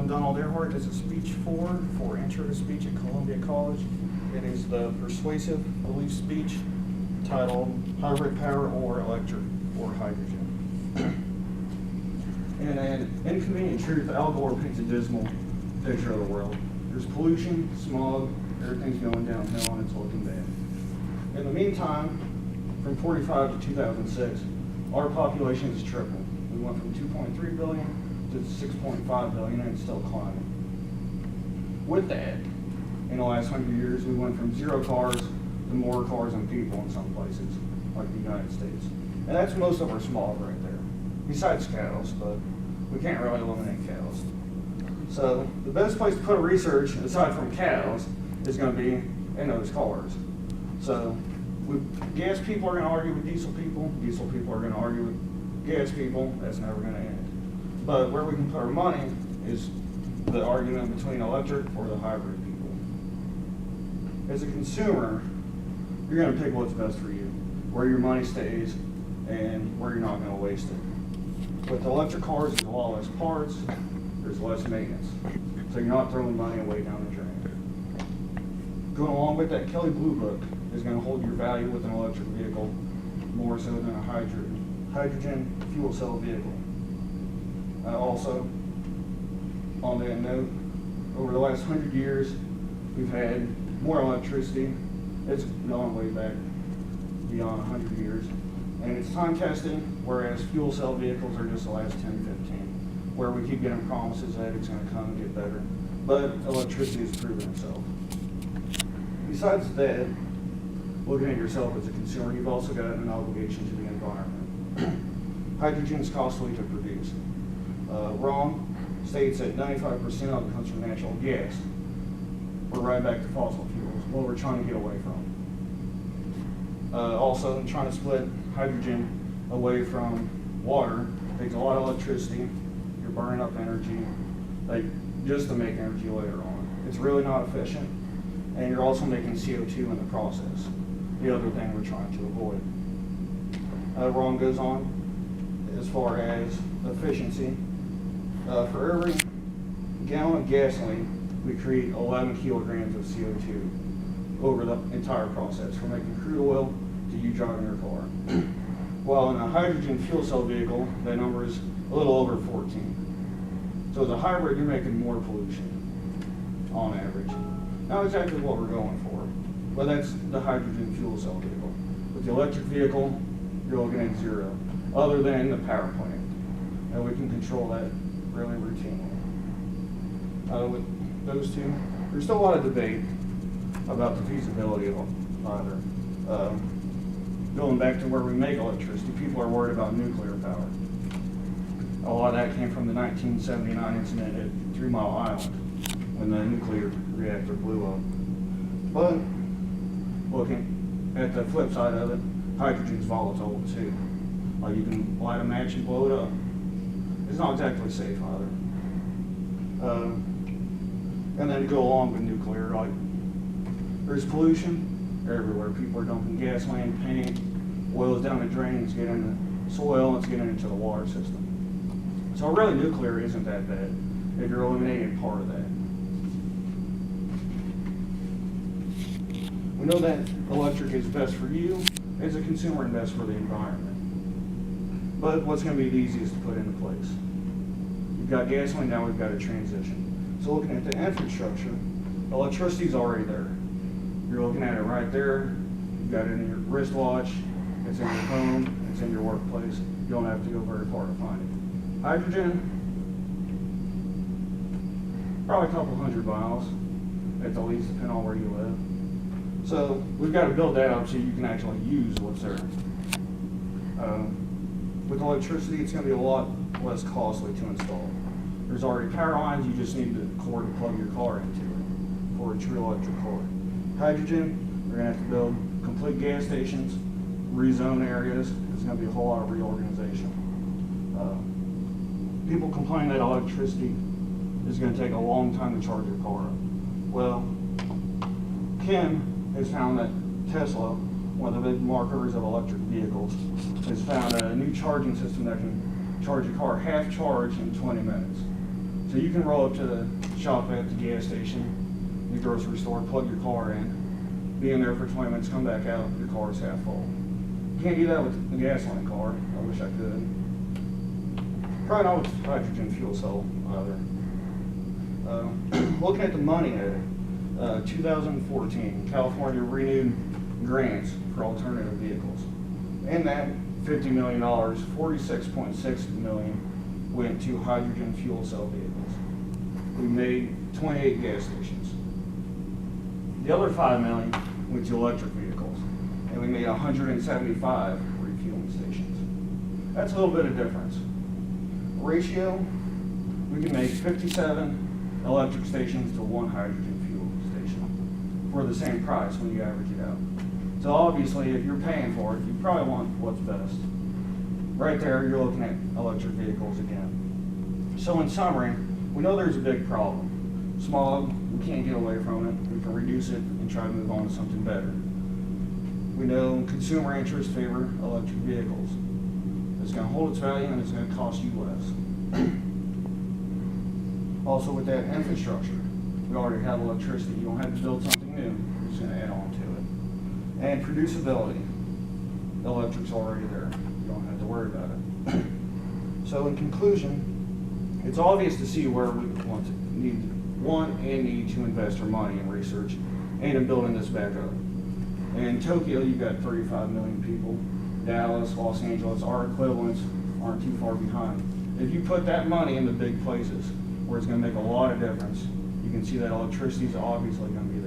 I'm Donald Erhart. This is speech 4 for Intro to Speech at Columbia College. It is the persuasive belief speech titled Hybrid Power or Electric or Hydrogen. In an inconvenient truth, Al Gore paints a dismal picture of the world. There's pollution, smog, everything's going downhill and it's looking bad. In the meantime, from 45 to 2006, our population has tripled. We went from 2.3 billion to 6.5 billion, and it's still climbing. With that, in the last 100 years, we went from 0 cars to more cars and people in some places, like the United States. And that's most of our smog right there, besides cows, but we can't really eliminate cows. So the best place to put a research, aside from cows, is going to be in those cars. So gas people are going to argue with diesel people people are going to argue with gas people. That's never going to end. But where we can put our money is the argument between electric or the hybrid people. As a consumer, you're going to pick what's best for you, where your money stays, and where you're not going to waste it. With electric cars, there's a lot less parts, there's less maintenance. So you're not throwing money away down the drain. Going along with that, Kelley Blue Book is going to hold your value with an electric vehicle more so than a hydrogen fuel cell vehicle. Also, on that note, over the last 100 years, we've had more electricity. It's gone way back beyond 100 years. And it's time tested, whereas fuel cell vehicles are just the last 10, 15, where we keep getting promises that it's going to come and get better. But electricity has proven itself. Besides that, looking at yourself as a consumer, you've also got an obligation to the environment. Hydrogen is costly to produce. Wrong states that 95% of it comes from natural gas. We're right back to fossil fuels, what we're trying to get away from. Also, trying to split hydrogen away from water takes a lot of electricity. You're burning up energy, just to make energy later on. It's really not efficient, and you're also making CO2 in the process. The other thing we're trying to avoid. Wrong goes on as far as efficiency. For every gallon of gasoline, we create 11 kilograms of CO2 over the entire process, from making crude oil to you driving your car. While in a hydrogen fuel cell vehicle, that number is a little over 14. So as a hybrid, you're making more pollution on average. Not exactly what we're going for, but that's the hydrogen fuel cell vehicle. With the electric vehicle, you're looking at 0, other than the power plant. And we can control that really routinely. With those two, there's still a lot of debate about the feasibility of either. Going back to where we make electricity, people are worried about nuclear power. A lot of that came from the 1979 incident at 3 Mile Island, when the nuclear reactor blew up. But looking at the flip side of it, hydrogen's volatile too. Like you can light a match and blow it up. It's not exactly safe either. And then to go along with nuclear, there's pollution everywhere. People are dumping gasoline, paint, oils down the drain, it's getting in the soil, it's getting into the water system. So really nuclear isn't that bad if you're eliminating part of that. We know that electric is best for you as a consumer and best for the environment. But what's going to be the easiest to put into place? We've got gasoline, now we've got a transition. So looking at the infrastructure, electricity's already there. You're looking at it right there. You've got it in your wristwatch, it's in your home, it's in your workplace. You don't have to go very far to find it. Hydrogen, probably a couple 100 miles at the least, depending on where you live. So we've got to build that up so you can actually use what's there. With electricity, it's going to be a lot less costly to install. There's already power lines, you just need the cord to plug your car into it for a true electric car. Hydrogen, we're going to have to build complete gas stations, rezone areas. There's going to be a whole lot of reorganization. People complain that electricity is going to take a long time to charge your car up. Well, Comm has found that Tesla, one of the big marketers of electric vehicles, has found a new charging system that can charge a car half charge in 20 minutes. So you can roll up to the shop at the gas station, the grocery store, plug your car in, be in there for 20 minutes, come back out, your car is half full. You can't do that with a gasoline car. I wish I could. Probably not with hydrogen fuel cell either. Looking at the money at it, 2014, California renewed grants for alternative vehicles. In that $50 million, $46.6 million went to hydrogen fuel cell vehicles. We made 28 gas stations. The other $5 million went to electric vehicles, and we made 175 refueling stations. That's a little bit of difference. Ratio, we can make 57 electric stations to 1 hydrogen fuel station for the same price when you average it out. So obviously, if you're paying for it, you probably want what's best. Right there, you're looking at electric vehicles again. So in summary, we know there's a big problem. Smog, we can't get away from it. We can reduce it and try to move on to something better. We know consumer interests favor electric vehicles. It's going to hold its value and it's going to cost you less. Also with that infrastructure, we already have electricity. You don't have to build something new. You're just going to add on to it. And producibility. The electric's already there. You don't have to worry about it. So in conclusion, it's obvious to see where we need to invest our money in research and in building this back up. In Tokyo, you've got 35 million people. Dallas, Los Angeles, our equivalents aren't too far behind. If you put that money in the big places where it's going to make a lot of difference, you can see that electricity is obviously going to be